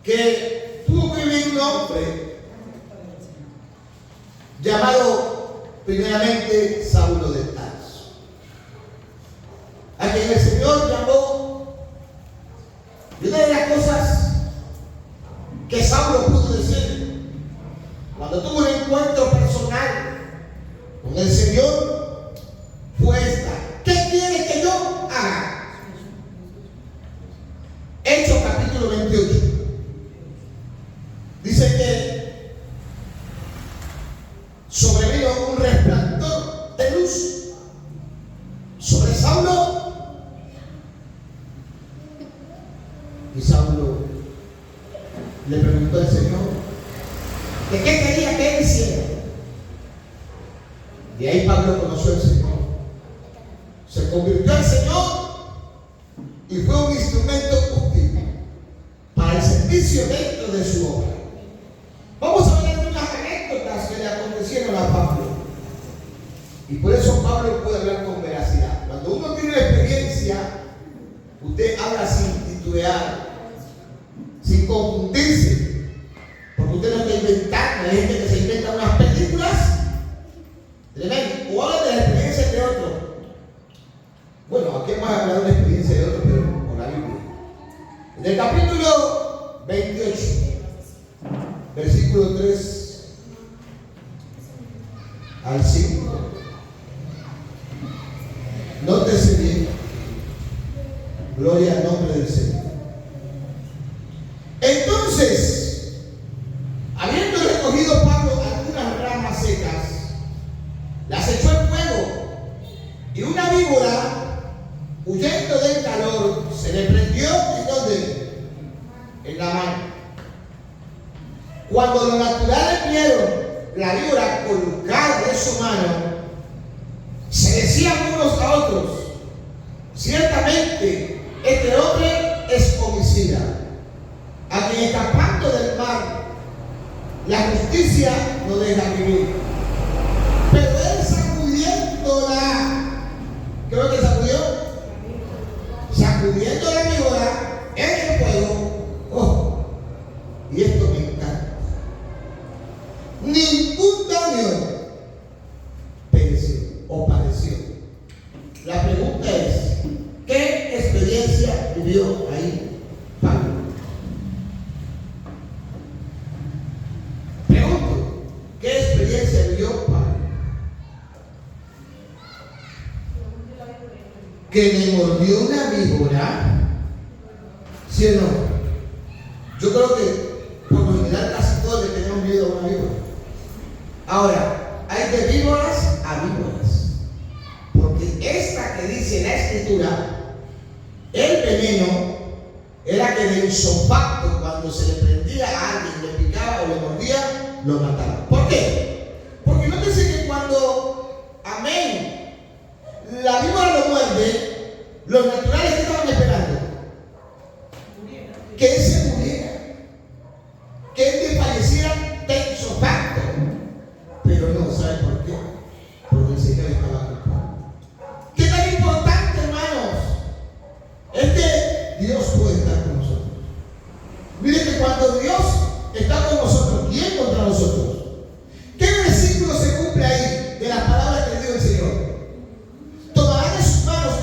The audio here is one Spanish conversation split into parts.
que tuvo que vivir un hombre llamado primeramente Saulo de Tarso, a quien el Señor llamó. Y una de las cosas que Saulo pudo decir cuando tuvo un encuentro personal con el Señor fue esta: ¿qué quiere que yo haga? Hechos capítulo 28 dice que sobrevino un resplandor de luz sobre Saulo, y Saulo le preguntó al Señor de qué quería que él hiciera. Y ahí Pablo conoció al Señor, se convirtió al Señor y fue un instrumento útil para el servicio dentro de su obra. Vamos a ver unas anécdotas que le acontecieron a Pablo, y por eso Pablo puede hablar con veracidad. Cuando uno tiene una experiencia, usted habla sin titubear, sin confundirse, porque usted no está inventando. Hay gente que se inventa unas películas tremendas o habla de la experiencia de otro. Bueno, aquí vamos a hablar de una experiencia de otro, pero por la Biblia. En el capítulo 28, versículo 3 al 5, nótese bien, gloria al nombre del Señor. Entonces, habiendo recogido Pablo algunas ramas secas, las echó en fuego, y una víbora, huyendo del calor, se le prendió ¿en dónde? En la mano. Cuando los naturales vieron la víbora colgada de su mano, se decían unos a otros: ciertamente este hombre es homicida, a quien escapando del mar la justicia no deja vivir. Pero él, sacudiéndola, creo que sacudiendo la víbora en el fuego. Oh, y esto me encanta: ningún daño pereció o padeció. La pregunta es: ¿qué experiencia vivió ahí Pablo? Pregunto: ¿qué experiencia vivió Pablo? Que le mordió una víbora, ¿sí o no? Yo creo que por lo general casi todos le tenemos miedo a una víbora. Ahora, hay de víboras a víboras, porque esta que dice la Escritura, el veneno era que de isofacto, cuando se le prendía a alguien, le picaba o le mordía, lo mataba. ¿Por qué? Porque no te sé que cuando, amén, la víbora lo muerde, los naturales que estaban esperando que él se muriera, que él desfalleciera de isofacto. Pero no, ¿sabe por qué? Porque el Señor estaba culpable. ¿Qué tan importante, hermanos? Es que Dios puede estar con nosotros. Mire que cuando Dios está con nosotros, ¿quién contra nosotros? ¿Qué versículo se cumple ahí de las palabras que dijo el Señor? Tomará de sus manos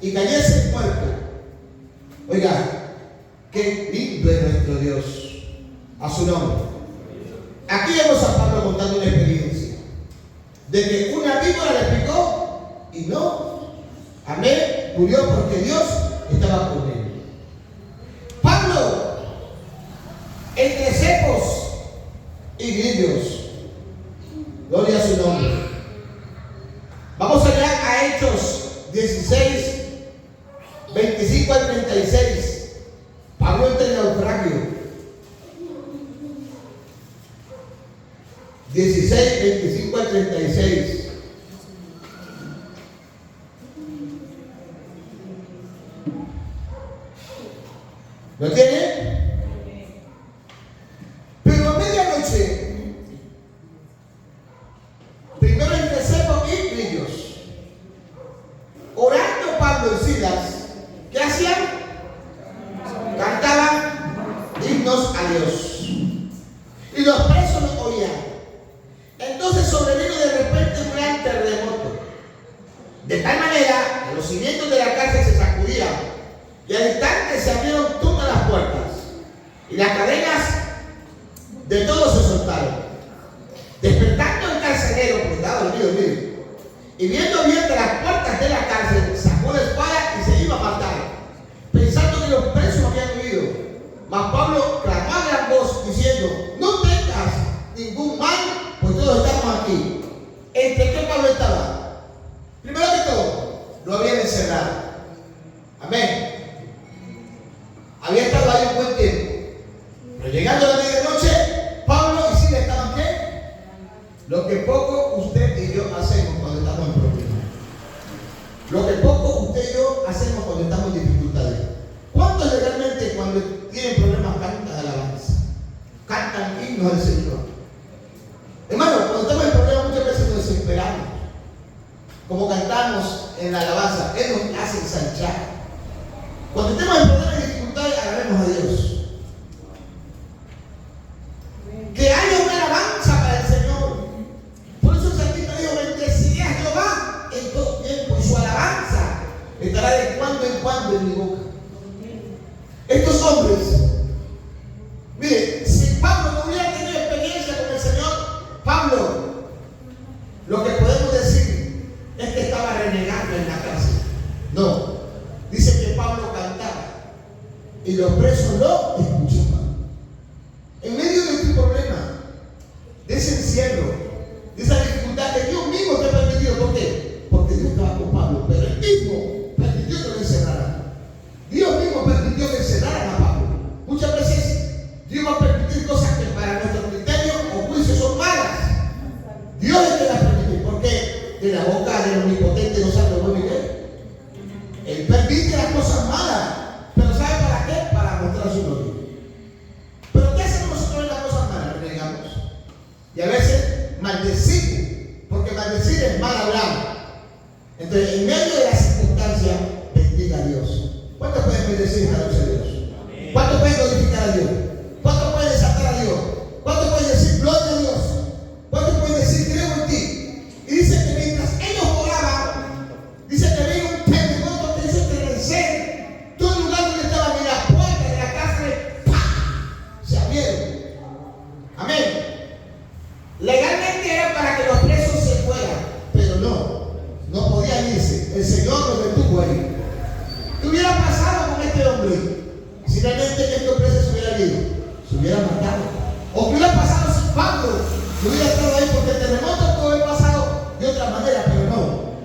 y cayese muerto. Oiga, qué lindo es nuestro Dios. A su nombre. Aquí vemos a Pablo contando una experiencia de que una víbora le picó y no. Amén. Murió porque Dios estaba con él. Pablo, entre cepos y grillos. Gloria a su nombre. Vamos allá a Hechos 16, 25 al 36. Pablo entra en naufragio. 16, 25 al 36. ¿Lo tiene? Pero a medianoche, primero entre cepos y grillos, orando Pablo y Silas, ¿qué hacían? Cantaban himnos a Dios. Y los presos los oían. Entonces sobrevino de repente un gran terremoto, de tal manera que los cimientos de la cárcel se sacudían y al instante se abrieron todas las puertas y las cadenas de todos se soltaron. Despertando el carcelero, y viendo abiertas las puertas de la cárcel, sacó la espada y se iba a matar, pensando que los presos habían huido. Mas Pablo clamó a gran voz diciendo: no tengas ningún mal, pues todos estamos aquí. ¿Entre qué Pablo estaba? Primero que todo, lo habían encerrado. Amén. Había estado ahí un buen tiempo. Pero llegando a la medianoche, Pablo y Silas estaban ¿qué? Lo que poco usted y yo hacemos cuando estamos en problemas. Lo que poco usted y yo hacemos cuando estamos en dificultades. ¿Cuántos realmente cuando tienen problemas cantan alabanza? Cantan himnos al Señor. Hermano, cuando estamos en problemas muchas veces nos desesperamos. Como cantamos en la alabanza, Él nos hace ensanchar. Cuando estemos en problemas y dificultades, alabemos a Dios. Que haya una alabanza para el Señor. Por eso el salmista dijo: bendeciré a Jehová en todo tiempo, y su alabanza estará de cuando en cuando en mi boca. Estos hombres, mire, si Pablo no hubiera tenido experiencia con el Señor, Pablo, lo que podemos decir es que estaba renegando en la cárcel. No, dice que Pablo cantaba y los presos lo escuchaban. En medio de tu problema, de ese encierro, de esa dificultad que Dios mismo te ha permitido. ¿Por qué? Porque Dios estaba con Pablo, pero Él mismo permitió que lo encerraran. Dios mismo permitió que encerraran a Pablo. Muchas veces Dios va a permitir cosas que para nuestro criterio o juicio son malas. Dios es que las permite, porque de la boca del omnipotente no sale lo bueno y qué. Él permite las cosas malas, pero ¿sabe para qué? Para mostrar su gloria. Pero ¿qué hacemos nosotros en las cosas malas? Renegamos. Y a veces maldecimos, porque maldecir es mal hablar. Entonces, en medio de las circunstancias, bendiga a Dios. ¿Cuántos pueden bendecir a Dios? ¿Cuántos pueden glorificar a Dios? ¿Cuántos pueden desatar a Dios? ¿Cuántos pueden decir gloria a Dios? ¿Cuántos pueden decir creo en ti? Y dice que mientras ellos oraban, dice que vino un terremoto que hizo estremecer todo el lugar donde estaban, y las puertas de la cárcel se abrieron. Amén. Legalmente era para que los presos se fueran, pero no podían irse. El Señor los detuvo ahí. ¿Qué hubiera pasado con este hombre si realmente estos presos se hubieran ido? Se hubieran matado. ¿O qué hubiera pasado si Pablo hubiera estado ahí? Porque el terremoto pudo haber pasado de otra manera, pero no.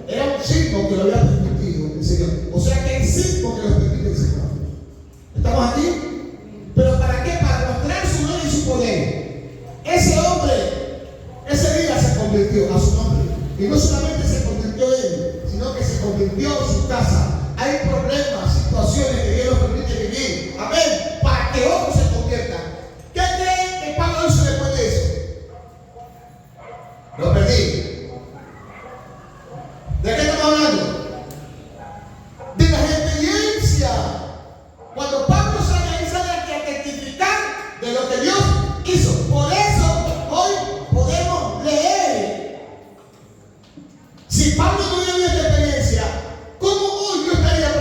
Era un signo que lo había permitido el Señor. O sea que hay signos que lo permite el Señor. ¿Estamos aquí? ¿Pero para qué? Para mostrar su gloria y su poder. Ese hombre, ese día se convirtió a su nombre. Y no solamente se convirtió él, sino que se convirtió su casa. Hay problemas, situaciones que Dios nos permite vivir. Amén. Para que otros se conviertan. ¿Qué creen que Pablo hizo después de eso? Lo perdí. ¿De qué estamos hablando? De las experiencias. Cuando Pablo sale ahí, sale aquí a testificar de lo que Dios hizo. Por eso hoy podemos leer. Si Pablo no hubiera esta experiencia, ¿cómo hoy yo estaría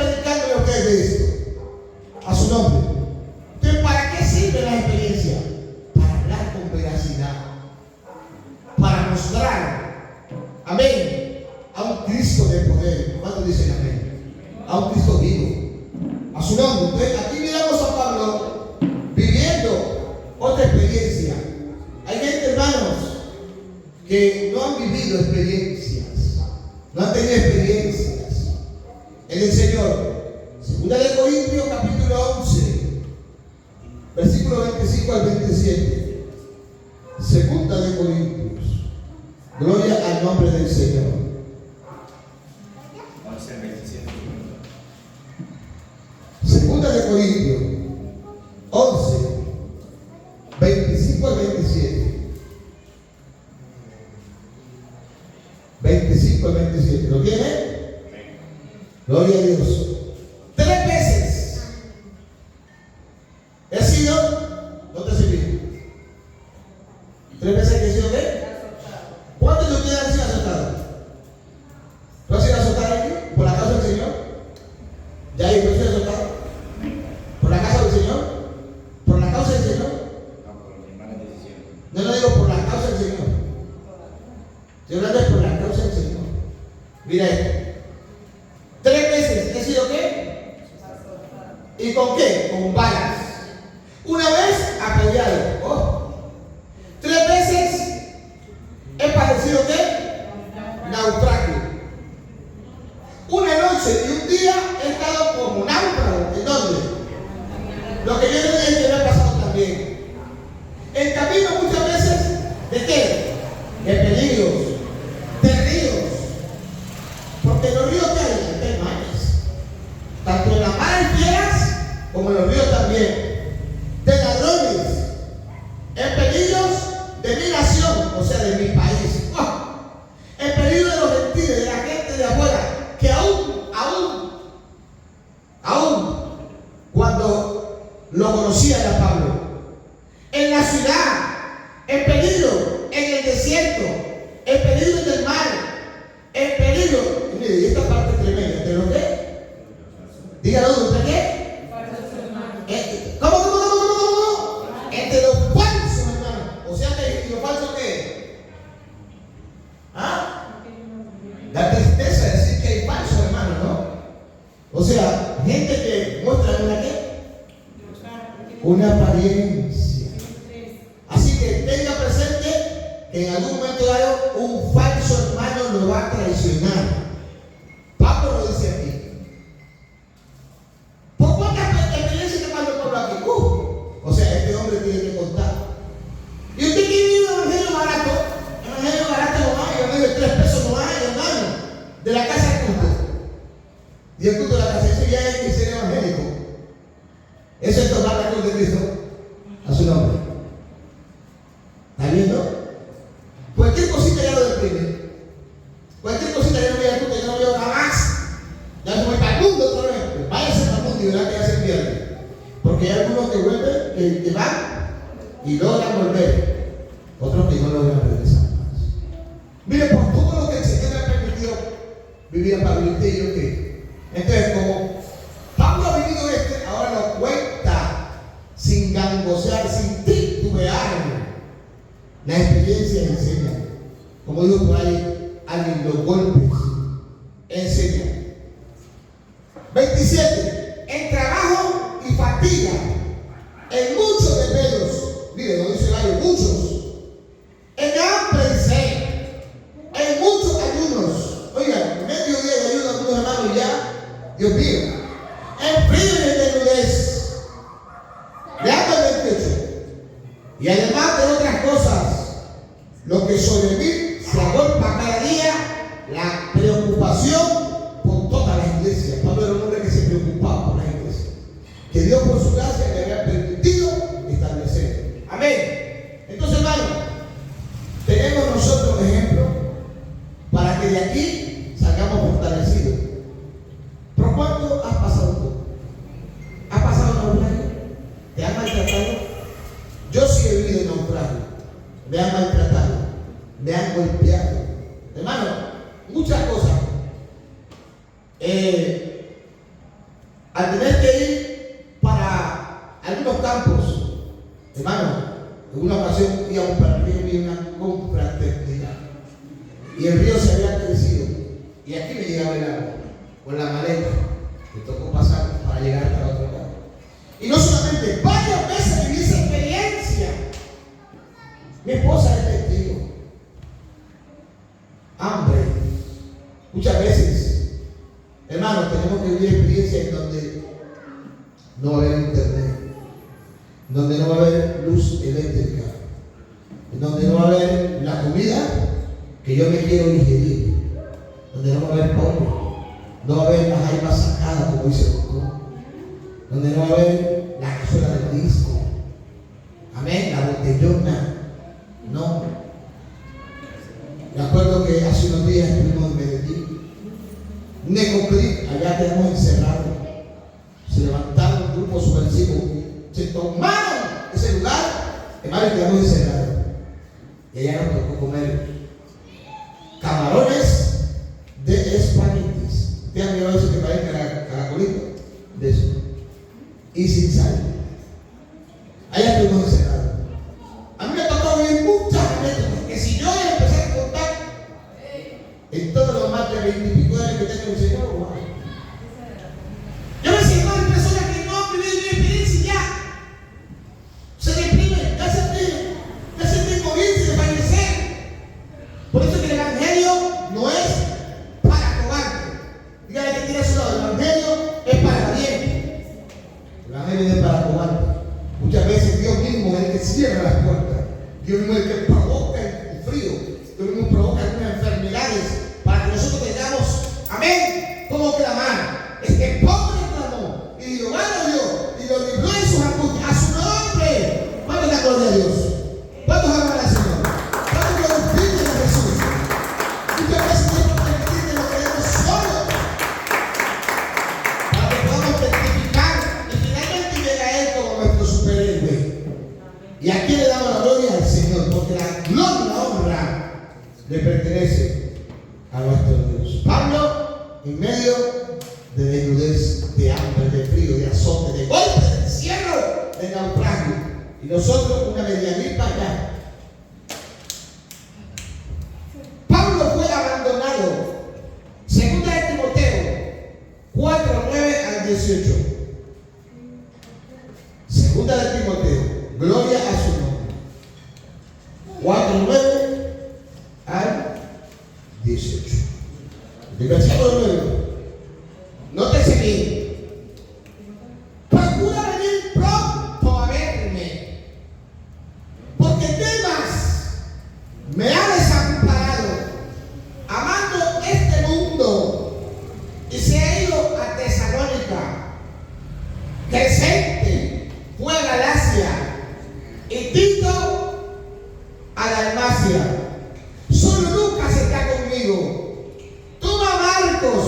a un Cristo vivo, a su nombre. Entonces, aquí miramos a Pablo viviendo otra experiencia. Hay gente, hermanos, que no han vivido experiencias, no han tenido experiencias en el Señor. Segunda de Corintios, capítulo 11, versículo 25 al 27. Segunda de Corintios. Gloria al nombre del Señor. 11, 27. Segunda de Corintios 11, 25 al 27. 25 al 27. ¿Lo tiene? Gloria a Dios. 3 veces he sido, no te sirví. 3 veces que he sido ¿qué? ¿Cuántos de ustedes han sido azotados? ¿Tú has sido azotado aquí? ¿Por la causa del Señor? ¿Ya hay sido azotado? ¿Por la causa del Señor? ¿Por la causa del Señor? No, por mis malas decisiones. No lo digo por la causa del Señor. Yo hablando por la causa del Señor. Mira esto. 3 veces he sido ¿qué? ¿Y con qué? Con balas. Una vez apedreado. Oh. 3 veces he padecido ¿qué? Naufragio. Una noche y un día he estado como náufrago. ¿En dónde? Lo que yo no dije que me ha pasado también. En camino muchas veces, ¿de qué? De peligros, de ríos. Porque en los ríos que hay mares. Tanto en las mares fieras como en los ríos también. De ladrones, en peligros de mi nación, o sea, de mi país. ¡Oh! En peligro de los gentiles, de la gente de afuera, que aún, cuando lo conocían a Pablo, en la ciudad, en peligro, en el desierto, en peligro en el mar, en peligro. Y mire, esta parte es tremenda. ¿De lo qué? Dígalo, ¿de qué? ¿Cómo? Entre los falsos, hermano. O sea, ¿y lo falso qué es? ¿Ah? La tristeza de decir que hay falsos, hermano, ¿no? O sea, gente que muestra una qué? Una apariencia. Así que tenga presente que en algún momento dado un falso hermano lo va a traicionar. Pablo lo dice aquí. ¿Por cuántas experiencias te mandó Pablo aquí? O sea, este hombre tiene que contar. ¿Y usted quiere un evangelio barato? Evangelio barato no hay, evangelio de 3 pesos no hay, hermano. De la casa al culto. Y el culto de la casa, eso ya es que ser evangélico. Eso es tomar la cruz de Cristo a su nombre. ¿Está viendo? Cualquier cosita ya lo deprime. Cualquier cosita ya no voy al culto, ya no veo nada más. Ya se voy para el mundo otra vez. Pues váyase para el mundo y verá que ya se pierde. Porque hay algunos que vuelven, que van y logran volver. Otros que no logran regresar más. Mire, por todo lo que el Señor le ha permitido vivir a Pablo y yo que. Entonces, como Pablo ha vivido ahora lo cuenta sin gangosear, sin titubear. La experiencia enseña. Como dijo por ahí alguien, los golpes enseñan. 27. En trabajo y fatiga, en muchos desvelos, mire, lo dice varios, muchos, en hambre y sed, en muchos ayunos. Oigan, medio día de ayuno, algunos hermanos ya, Dios mío, en frío y en desnudez, le ando en el pecho, y además de otras cosas, lo que sobre mí se agolpa cada día, la preocupación por toda la iglesia. Pablo era un hombre que se preocupaba por la iglesia, que Dios por su gracia le había permitido establecer. Amén. Entonces, hermano, tenemos nosotros ejemplo para que de aquí salgamos fortalecidos. ¿Por cuánto has pasado tú? ¿Has pasado naufragio? ¿Te han maltratado? Yo sí he vivido en naufragio. Me han maltratado, me han golpeado. Hermano, muchas cosas. Al tener que ir para algunos campos, hermano, en una ocasión íbamos para el río y vi una confraternidad. Y el río se había crecido. Y aquí me llegaba el agua, con la maleta. Me tocó pasar para llegar hasta el otro lado. Y no solamente, varias veces viví esa experiencia. Mi esposa es testigo. Hambre. Muchas veces, hermanos, tenemos que vivir experiencias en donde no va a haber internet, donde no va a haber luz eléctrica, en donde no va a haber la comida que yo me quiero ingerir, donde no va a haber pollo, no va a haber las jaimas sacadas como hoy se buscó, donde no va a haber la cazuela del disco, amén, la botellona, no. Me acuerdo que hace unos días estuvimos en Medellín, un ecoclip, allá quedamos encerrados, se levantaron un grupo subversivo, se tomaron ese lugar, hermano, y quedamos encerrados. Y allá nos tocó comer camarones de espaguetis. ¿Ustedes han mirado eso que parece caracolito? De eso. Y sin sal. Allá estuvimos encerrados. A mí me tocó vivir muchas anécdotas, que si yo empecé a contar en todos los más de 20 y pico años que tengo el Señor, wow. Yo me siento de personas que no han vivido mi experiencia y ya se deprimen, ya se comienzan a fallecer. Por eso que el Evangelio no es para cobarde. Dígale que tiene a su lado, el Evangelio es para valiente. El Evangelio no es para cobarde. Muchas veces Dios mismo es el que cierra las puertas. Dios mismo es el que provoca el frío. Dios mismo provoca algunas enfermedades para que nosotros tengamos, amén, como clamar. Es que pobre clamó y Jehová lo dio y lo libró de sus angustias. A su nombre. ¿Cuántos la gloria a Dios? ¿Cuántos aman al Señor? ¿Cuántos glorifican a Jesús? Muchas veces Dios nos permite lo queremos solo para que podamos testificar y finalmente llegue a Él como nuestro superhéroe. Y aquí le damos la gloria al Señor, porque la gloria y la honra le pertenece a nuestro Dios. Pablo, en medio de desnudez, de hambre, de frío, de azote, de golpe, de encierro, de naufragio, y nosotros una medianita allá. Pablo fue abandonado. Segunda de Timoteo 4:9 al 18. Segunda de Timoteo, gloria a su nombre. 4:9 al 18. El versículo 9. Nótese bien. Procura venir pronto a verme, porque Demas me ha desamparado, amando este mundo, y se ha ido a Tesalónica. Crescente fue a Galacia, y Tito a Dalmacia. Solo Lucas está conmigo. Toma a Marcos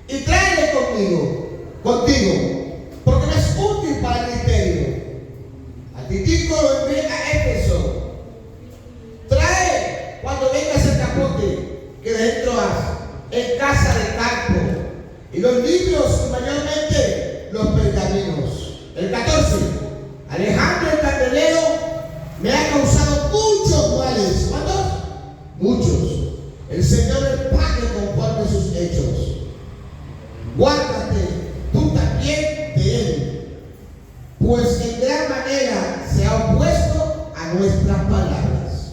y tráele contigo, porque me es útil para el ministerio. A Titico lo envié a Éfeso. Trae cuando vengas el capote que dentro has en casa de Carpo, y los libros y mayormente los pergaminos. El 14. Alejandro el candelero me ha causado muchos males. ¿Cuántos? Muchos. El Señor le pague conforme a sus hechos. Guárdate tú también de él, pues en gran manera se ha opuesto a nuestras palabras.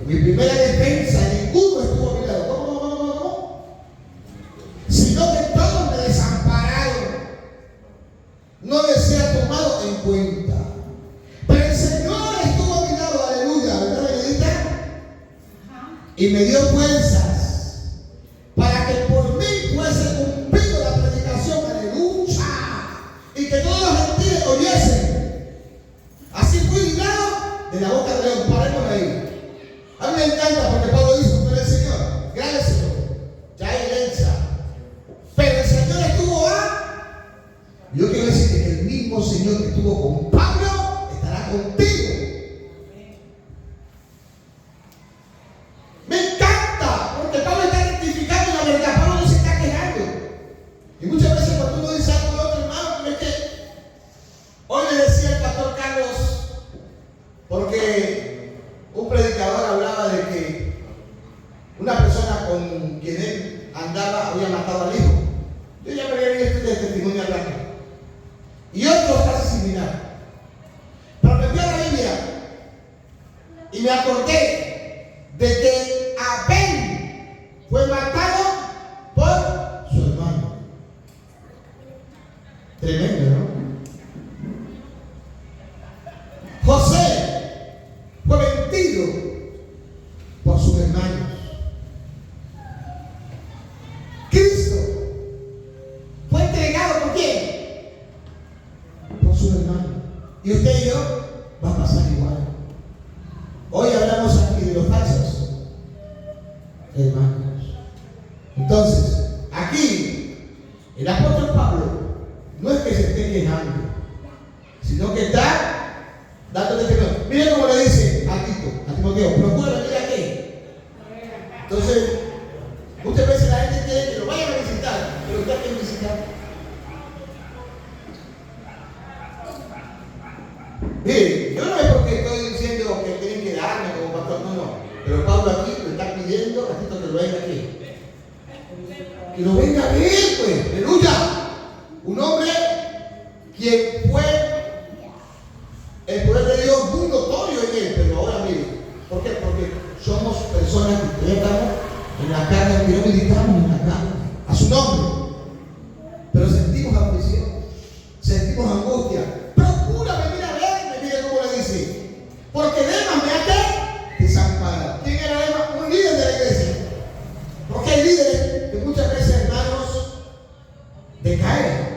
En mi primera defensa ninguno estuvo a mi lado. ¿Cómo? Sino que todos me desampararon. No les sea tomado en cuenta. Pero el Señor estuvo a mi lado, aleluya, ¿verdad, Benedita? Y me dio fuerzas para que por mí fuese cumplido la predicación, aleluya, y que todos los gentiles oyesen. Así fui librado de la boca del león. Paremos ahí. A mí me encanta porque Pablo dijo, pero el Señor, gracias Señor, ya hay herencia. Pero el Señor estuvo a. Yo quiero decirte que el mismo Señor que estuvo con Pablo estará contigo. Me encanta porque Pablo está rectificando la verdad. Pablo no se está quejando. Y muchas veces cuando uno dice algo de otro hermano, es que hoy le decía el pastor Carlos, porque un predicador hablaba de que una persona con quien él andaba había matado al hijo. Yo ya me había Tremendo, ¿no? José fue vendido por sus hermanos. Cristo fue entregado ¿por quién? Por sus hermanos. Y usted y yo va a pasar igual. Hoy hablamos aquí de los falsos hermanos. Entonces, aquí el apóstol Pablo no es que se esté quejando, sino que está dando testimonio. Mira cómo le dice a Timoteo, procura venir aquí. Entonces, muchas veces la gente quiere que lo vayan a visitar, pero usted quiere visitar. Mire, yo no es porque estoy diciendo que tienen que darme como pastor, no. Pero Pablo aquí le está pidiendo a Tito que lo venga aquí. Que lo venga a ver, pues, aleluya. Un hombre quien fue el poder de Dios muy notorio en él, pero ahora mire, ¿por qué? Porque somos personas que estamos en la carne, que no meditamos en la carne, a su nombre, pero sentimos aflicción, sentimos angustia. Procura venir a verme, mire cómo le dice, porque Demas me ha desamparado. ¿Quién era Demas? Un líder de la iglesia. Porque hay líderes que muchas veces, hermanos, decaen,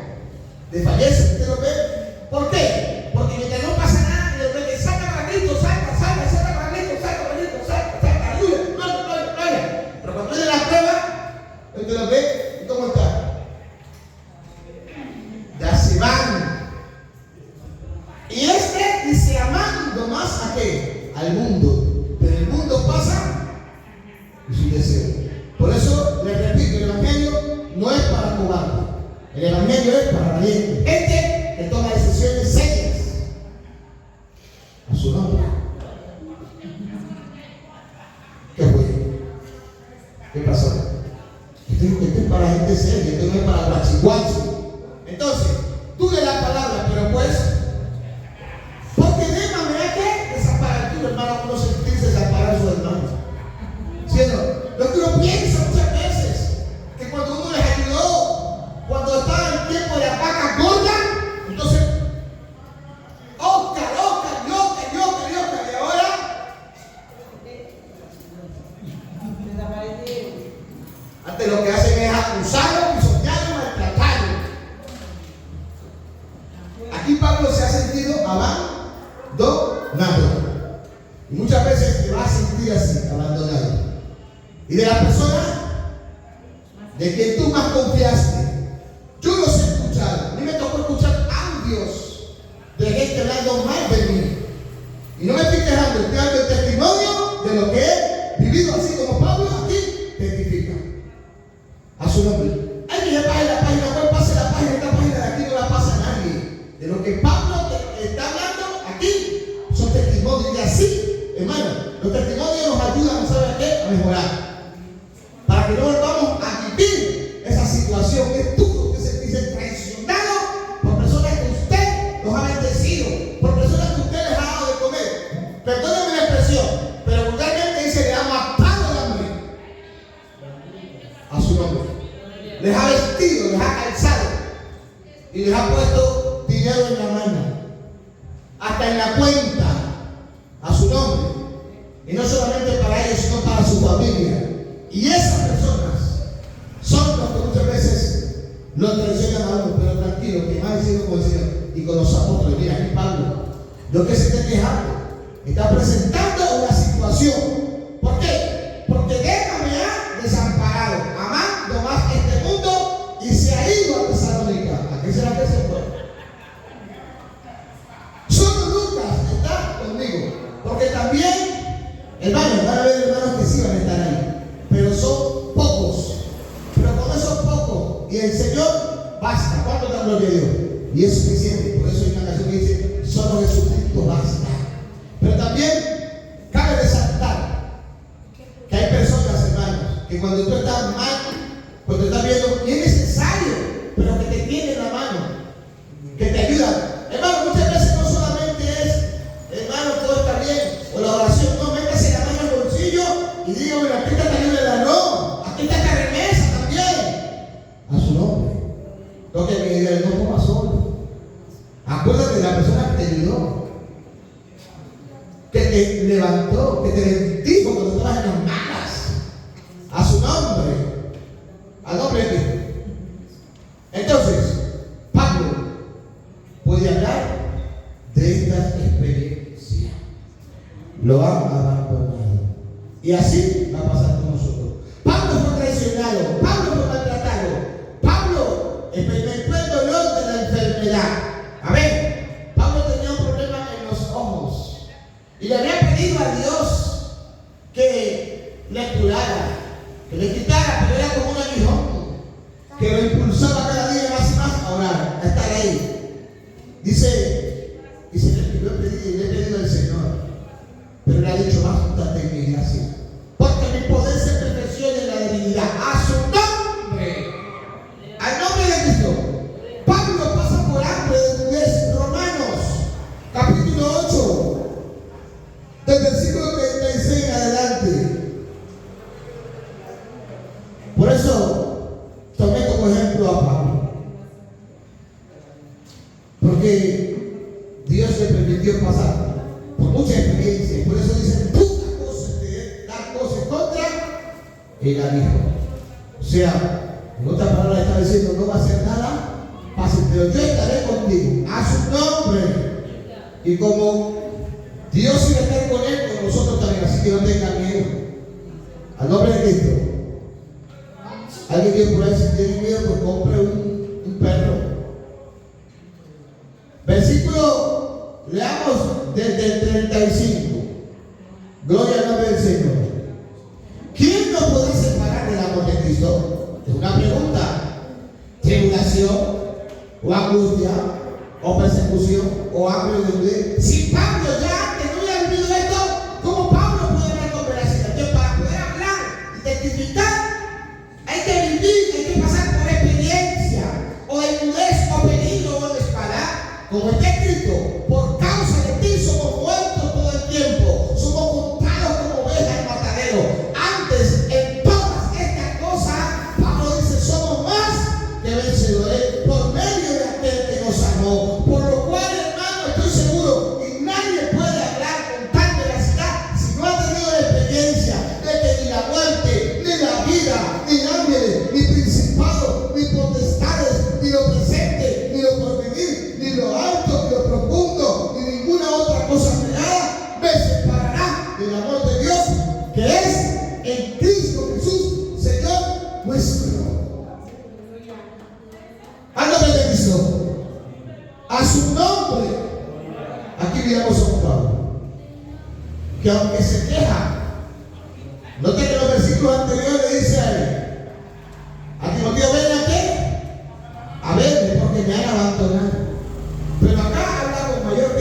desfallecen. ¿Usted lo ve? ¿Por qué? Porque mientras no pasa nada, y de repente salta para Cristo, salta para Cristo, salta, aleluya, gloria. Pero cuando viene la prueba, ¿usted lo ve? ¿Y cómo está? Ya se van. Y dice amando más a qué? Al mundo. Pero el mundo pasa y su deseo. Por eso les repito, el evangelio no es para cobardes. El evangelio es para valientes. Gente que toma decisiones serias. A su nombre. ¿Qué fue? ¿Qué pasó? Esto es para gente seria, esto no es para guachihuacho. Entonces, tú le das palabra, pero pues, porque Demas me ha que desamparar tú, hermano, uno sentirse desamparar a su hermano. ¿Sí o no? Lo que uno piensa muchas veces, que cuando uno les ayudó, cuando estaba en tiempo de la vaca gorda, entonces, Oscar, y ahora, antes lo que hacen es acusarlo, pisotearlo, maltratarlo. Aquí Pablo se ha sentido abandonado. Y muchas veces te vas a sentir así, abandonado. Y de la persona de quien tú más confiaste, yo los he escuchado. A mí me tocó escuchar audios de gente hablando mal de mí. Y no me estoy quejando, estoy dando el testimonio de lo que he vivido, así como Pablo aquí testifica. A su nombre. Hay que llevar la página web, pase la página, esta página de aquí no la pasa nadie. De lo que Pablo está hablando aquí son testimonios. Y así, hermano, los testimonios nos ayudan a saber qué, a mejorar. Para que no volvamos a vivir esa situación que es duro, que se dice traicionado por personas que usted los ha bendecido, por personas que usted les ha dado de comer. Perdónenme la expresión, pero vulgarmente dice le ha matado el hambre. A su nombre. Les ha vestido, les ha calzado y les ha puesto dinero en la mano, hasta en la cuenta. A su nombre. Y no solamente para ellos, sino para su familia. Y esas personas son los que muchas veces lo traicionan a uno, pero tranquilo, que más hicieron con el Señor y con los apóstoles. Mira, aquí Pablo, lo que se está quejando, está presentando una situación. ¿Por qué? Porque Demas me ha desamparado, amando más este mundo, y se ha ido a Tesalónica. ¿A qué será que se fue? Solo Lucas está conmigo, porque también, hermanos, van a haber hermanos que sí van a estar ahí. Pero son pocos. Pero con esos pocos y el Señor basta. ¿Cuánto da gloria a Dios? Y es suficiente. Por eso hay una canción que dice: solo Jesucristo basta. Pero también cabe resaltar que hay personas, hermanos, que cuando tú estás mal, cuando estás viendo, y es necesario, pero que te tienen la mano, que te ayudan. Hermano, muchas veces no solamente es, hermano, todo está bien, o la oración, no, métase la mano al bolsillo y dígame, aquí está esta ayuda, no, aquí está esta remesa también. A su nombre. Toque mi idea, no comas solo. Acuérdate de la persona que te ayudó, que te levantó, que te bendijo cuando estabas en las malas. A su nombre, al nombre de Cristo. Entonces, Pablo puede hablar de estas experiencias. Lo han abandonado. Y así va a pasar con nosotros. Pablo fue traicionado, Pablo fue maltratado, Pablo experimentó el dolor de la enfermedad. A ver, Pablo tenía un problema en los ojos y le había pedido a Dios que le curara, que le quitara, pero era como un aguijón que lo impulsaba cada día más y más a orar, a estar ahí. Dice, le he pedido al Señor, pero le ha dicho: bástate en mi gracia, porque mi poder se perfecciona en la debilidad. A su nombre, al nombre de Cristo. Pablo pasa por hambre desde Romanos, capítulo 8, del versículo 36 en adelante. Por eso tomé como ejemplo a Pablo, porque Dios le permitió pasar por muchas experiencias. Por eso dicen: busca cosas de dar cosas en contra el aguijón. O sea, en otras palabras está diciendo: no va a hacer nada fácil, pero yo estaré contigo, a su nombre. Y como Dios iba a estar con él, con nosotros también, así que no tengan miedo. Al nombre de Cristo. Alguien que por ahí, si tiene miedo, pues compre un perro. Versículo, leamos desde el 35. Gloria al nombre del Señor. ¿Quién nos podrá separar del amor de Cristo? Es una pregunta. Tribulación, o angustia, o persecución, o hambre o desnudez. Si Pablo ya antes no hubiera vivido esto, ¿cómo Pablo puede hablar con veracidad? Entonces, para poder hablar y testificar, hay que vivir, hay que pasar por experiencia, o desnudez, o peligro, o de espada. Como está escrito: por causa de ti somos muertos todo el tiempo, somos contados como ovejas en matadero. Antes, en todas estas cosas, Pablo dice: somos más que vencedores por medio de aquel que nos amó. Por lo cual, hermano, estoy seguro, y nadie puede hablar con tal veracidad si no ha tenido la experiencia de que ni la muerte, ni la vida, ni ángeles, ni principados, ni potestades, ni lo presente, ni lo porvenir, ni lo alto, ni lo profundo, ni ninguna otra cosa creada me separará del amor de Dios que es en Cristo Jesús, Señor nuestro. Al nombre de Cristo, a su nombre. Aquí miramos a un Pablo que, aunque se queja, note que en los versículos anteriores le dice a él: a Timoteo, ven aquí a verme porque me han abandonado. Pero acá habla con mayor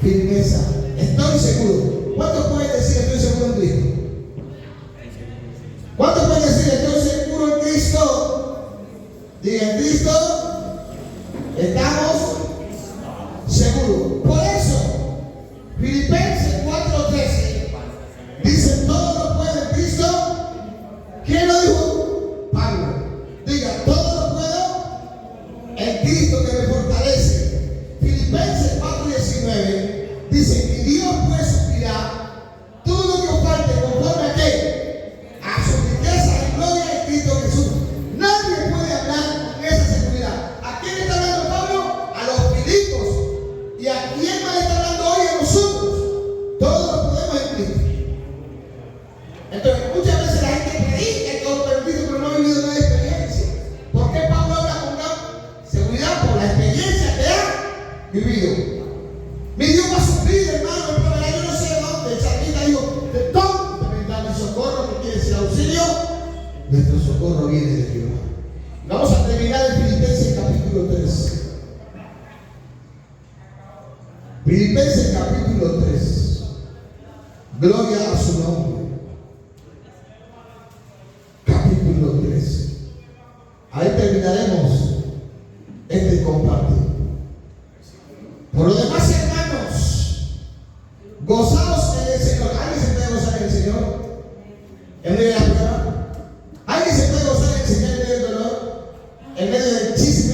firmeza. Estoy seguro. ¿Cuántos pueden decir estoy seguro en Cristo? ¿Cuántos pueden decir estoy seguro en Cristo? Diga: en Cristo estamos seguros. Por eso, Filipenses 4:13 dice: todo lo puedo en Cristo. ¿Quién lo dijo? Pablo. Diga: todo lo puedo en Cristo que me fortalece. Filipenses 4:19 dice: y Dios puede suspirar todo lo que os falte conforme a qué, a su riqueza y gloria en Cristo Jesús. Nadie puede hablar con esa seguridad. ¿A quién está hablando Pablo? A los Filipos. ¿Y a quién más está hablando hoy? A nosotros. Todo lo podemos en Cristo. Entonces, muchas veces la gente predica que os permite, pero no ha vivido una experiencia. ¿Por qué Pablo habla con una seguridad? Por la experiencia que ha vivido. Mi Dios va a suplir, hermano, el problema. Yo no sé de dónde. El salmista dijo: de dónde vendrá mi socorro, que quiere decir auxilio. Nuestro socorro viene de Jehová. Vamos a terminar en Filipenses capítulo 3. Filipenses capítulo 3. Gloria a su nombre. Capítulo 3. Ahí terminaremos este compartir. Por lo demás, hermanos, gozaos en el Señor. ¿Alguien se puede gozar en el Señor en medio de la prueba? ¿Alguien se puede gozar en el Señor en medio del dolor? En medio del chisme.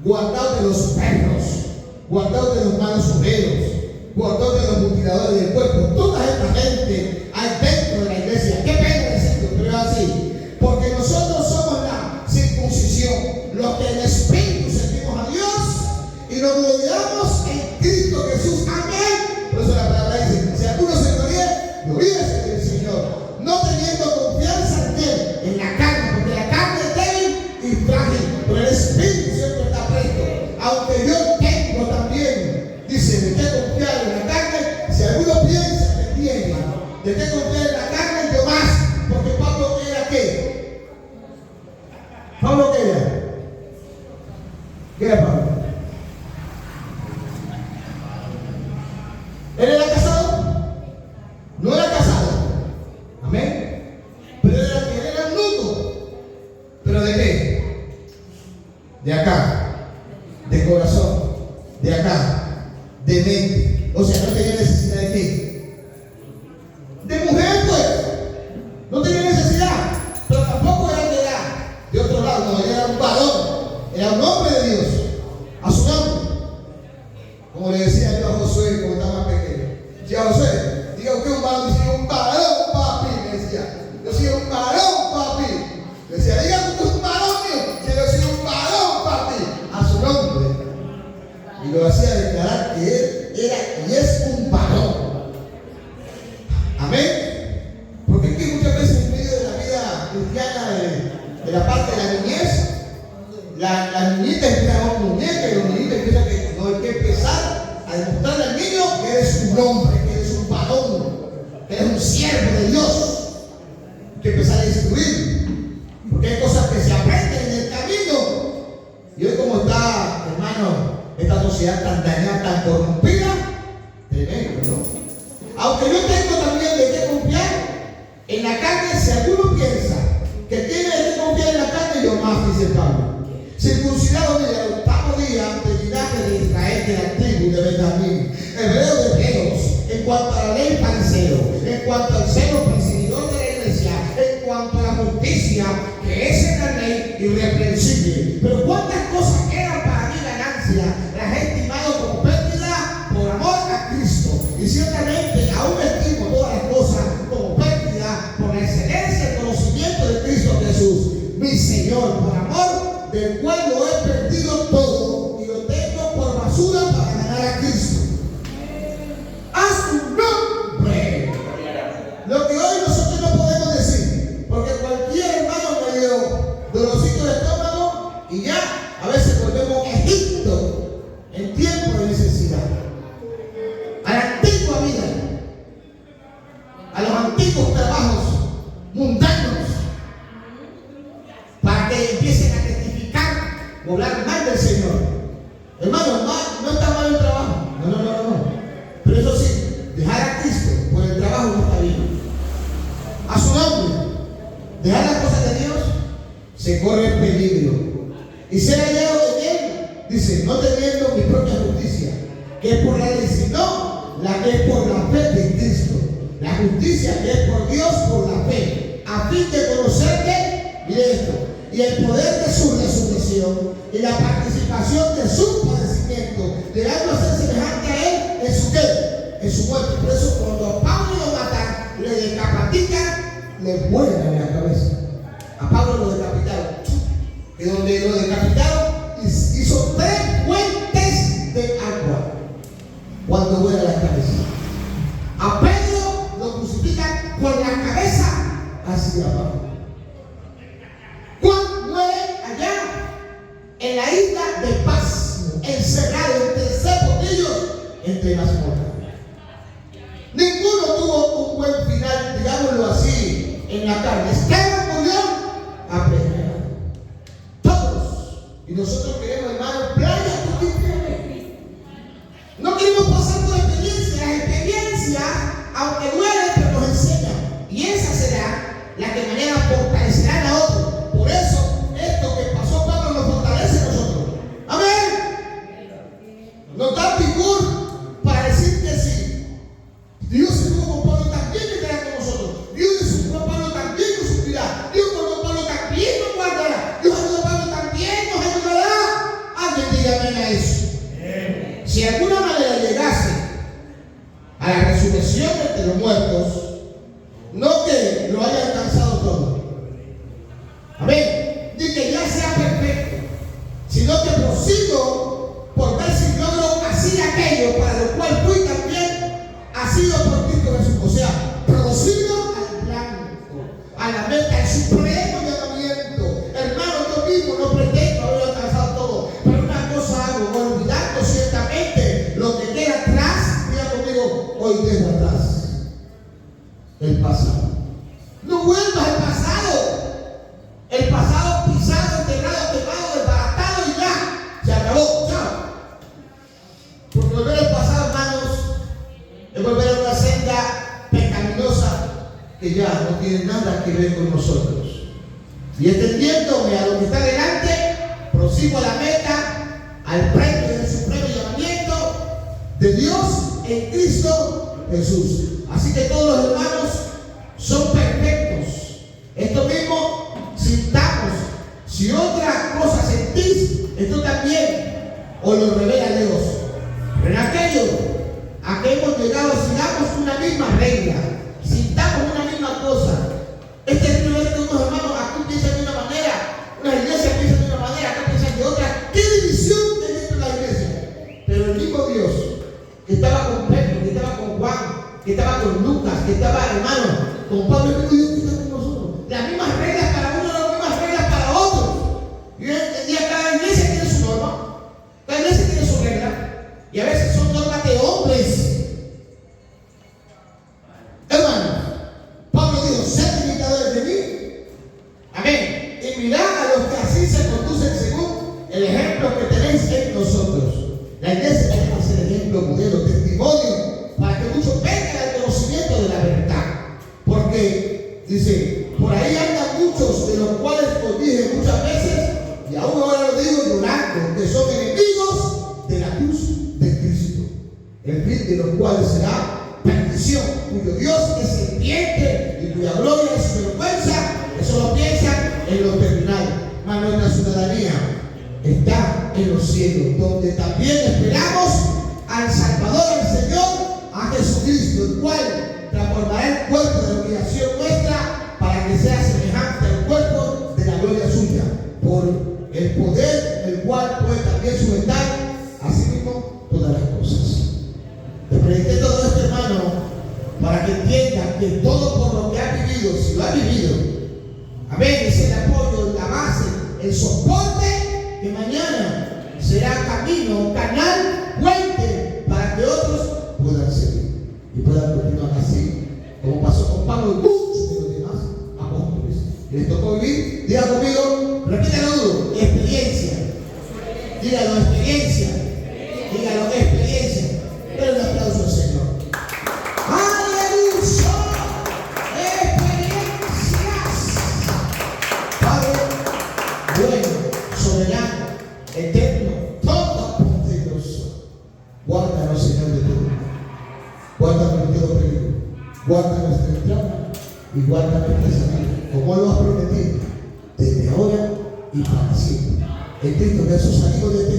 guardaos de los perros, guardaos de los malos obreros, guardaos de los mutiladores del cuerpo. Toda esta gente hay dentro de la iglesia. Qué pena decirlo, pero es así. Porque nosotros somos la circuncisión, los que en espíritu servimos a Dios y nos gloriamos en Cristo Jesús. Amén. Por eso la palabra dice: si alguno se gloría, gloríese del Señor. No teniendo confianza en Él, en la carne, porque la carne es débil y frágil, pero el espíritu siempre está presto. Aunque yo tengo también, dice, de qué confiar en la carne, si alguno piensa que tiene, de qué confiar en la carne, yo más, porque Pablo era ¿qué? ¿Pablo qué era? ¿Qué era Pablo? ¿Él era casado? No era casado. Amén. Pero era un nudo. ¿Pero de qué? De acá. De corazón. De acá. De mente. O sea, no tenía necesidad de qué. De mujer, pues. No tenía necesidad. Pero tampoco era de otro lado. No, era un varón. Era un hombre de Dios. A su nombre. Como le decía yo a Josué cuando estaba más pequeño. Decía: Josué, diga usted un varón. Decía: un varón, papi. Me decía: yo soy un varón, papi. Le decía: diga usted un varón mío. Yo soy un varón, papi. A su nombre. Y lo hacía declarar que él era y es un varón. Amén. Porque aquí muchas veces en medio de la vida cristiana, de la parte de la niñez, la niñita empieza a una muñeca y los niñitos empiezan que no hay que empezar a demostrarle al niño que eres un hombre, que eres un varón, que eres un siervo de Dios. Hay que empezar a instruir, porque hay cosas que se aprenden en el camino. Y hoy, como está, hermano, esta sociedad tan dañada, tan corrompida, tremendo, ¿no? Aunque yo tengo también de qué confiar en la carne, si alguno piensa que tiene de qué confiar en la carne, yo más, dice Pablo. Circuncidado desde el octavo día del linaje de Israel, de la tribu de Benjamín, hebreo de hebreos, en cuanto a la ley fariseo, en cuanto al celo perseguidor de la iglesia, en cuanto a la justicia que es en la ley irreprensible. Pero cuántas cosas eran para mí ganancia, las he estimado como pérdida por amor a Cristo. Y ciertamente aún estimo todas las cosas como pérdida por la excelencia del conocimiento de Cristo Jesús, mi Señor, por amor del cual lo he perdido todo y lo tengo por basura para ganar a Cristo. ¡A su nombre! Lo que hoy nosotros no podemos decir, porque cualquier hermano medio dolorcito de estómago y ya a veces volvemos a Egipto en tiempo de necesidad, a la antigua vida, a los antiguos trabajos mundanos, para que empiecen a testificar o hablar mal del Señor. Hermano, no está mal el trabajo. No. Pero eso sí, dejar a Cristo por el trabajo no está bien. A su nombre, dejar las cosas de Dios, se corre el peligro. Y ser hallado en Él, dice, no teniendo mi propia justicia, que es por la ley, sino la que es por la fe de Cristo. La justicia que es por Dios por la fe, a fin de conocerle, mire esto, y el poder de su resurrección y la participación de su padecimiento, llegando a ser semejante a Él en su qué, en su muerte. Por eso cuando a Pablo lo matan, le decapitan, le vuelan en la cabeza. A Pablo lo decapitaron, y donde lo decapitaron hizo 3 fuentes de agua cuando vuela la cabeza. A Pedro lo crucifican con la cabeza hacia abajo. Juan muere allá en la isla de Patmos, encerrado entre 6 potrillos, entre las montañas. Ninguno tuvo un buen final, digámoslo así, en la carne. Esteban murió apedreado. Todos. Y nosotros queremos, hermano, playa por infierno. No queremos pasar por experiencias. Las experiencias, aunque duelen, pero nos enseñan. Y esa será la que mañana fortalecerá a otros. Por eso, esto que pasó Pablo nos fortalece a nosotros. Amén. Nos da vigor para decir que sí. Dios estuvo con Pablo, también estará con nosotros. Dios estuvo con Pablo, también nos suplirá. Dios con Pablo también nos guardará. Dios con Pablo también nos ayudará. si de alguna manera llegase a la resurrección entre los muertos, no que lo haya alcanzado todo. Amén. Ni que ya sea perfecto, sino que prosigo por ver si logro así aquello para lo cual fui también asido por Cristo Jesús. O sea, prosigo al blanco, a la meta, el supremo llamamiento. Hermano, yo mismo no pretendo haber alcanzado todo, pero una cosa hago, olvidando ciertamente lo que queda atrás. Diga conmigo, hoy dejo atrás el pasado. No vuelvas al pasado. El pasado pisado, enterrado, quemado, desbaratado y ya. Se acabó. Chao. Porque volver al pasado, hermanos, es volver a una senda pecaminosa que ya no tiene nada que ver con nosotros. Y extendiéndome a lo que está delante, prosigo a la meta, al premio del supremo llamamiento de Dios en Cristo Jesús. Así que todos los hermanos son perfectos. Esto mismo sintamos. Si otra cosa sentís, esto también os lo revela Dios. Pero en aquello a que hemos llegado, sigamos una misma regla, sintamos una misma cosa. Este es el primer que unos hermanos aquí piensan de una manera, unas iglesias piensan de una manera, acá piensan de otra. ¿Qué división hay dentro de la iglesia? Pero el mismo Dios que estaba con Pedro, que estaba con Juan, que estaba con Lucas, que estaba, hermano, con Pablo, el mismo Dios que está con nosotros. Las mismas reglas para uno, las mismas reglas para otros. Y cada iglesia tiene su norma, cada iglesia tiene su regla, y a veces son normas de hombres. Hermano, Pablo dijo: sed imitadores de mí. Amén. Y mirad a los que así se conducen según el ejemplo que tenéis en nosotros. La iglesia tiene que ser ejemplo, modelo, testimonio, para que muchos vengan al conocimiento de la verdad. Porque, dice, por ahí andan muchos de los cuales os dije muchas veces, y aún ahora lo digo llorando, que son enemigos de la cruz de Cristo, el fin de los cuales será perdición, cuyo Dios es serpiente y cuya gloria es su vergüenza, que solo piensan en lo terrenal. Mas nuestra ciudadanía está en los cielos, donde también esperamos al Salvador, el Señor, a Jesucristo, el cual transformará el cuerpo de la humillación nuestra para que sea semejante al cuerpo de la gloria suya, por el poder del cual puede también sujetar asimismo todas las cosas. Te prediqué todo esto, hermano, para que entiendan que todo por lo que ha vivido, si lo ha vivido, amén, es el apoyo, la base, el soporte, que mañana será camino, canal, puente, para que otros puedan seguir y puedan continuar así, como pasó con Pablo y muchos de los demás apóstoles. Les tocó vivir, diga conmigo, repítalo duro, experiencia. Dígalo, experiencia. Dígalo, experiencia. Pero un aplauso al Señor. ¡Aleluya! ¡Experiencias! Padre, bueno, soberano, eterno, todopoderoso, guárdanos, Señor, de todo. Guárdanos de todo peligro. Guarda nuestra entrada y guarda nuestra salida, como lo has prometido, desde ahora y para siempre. En Cristo Jesús, salimos de ti.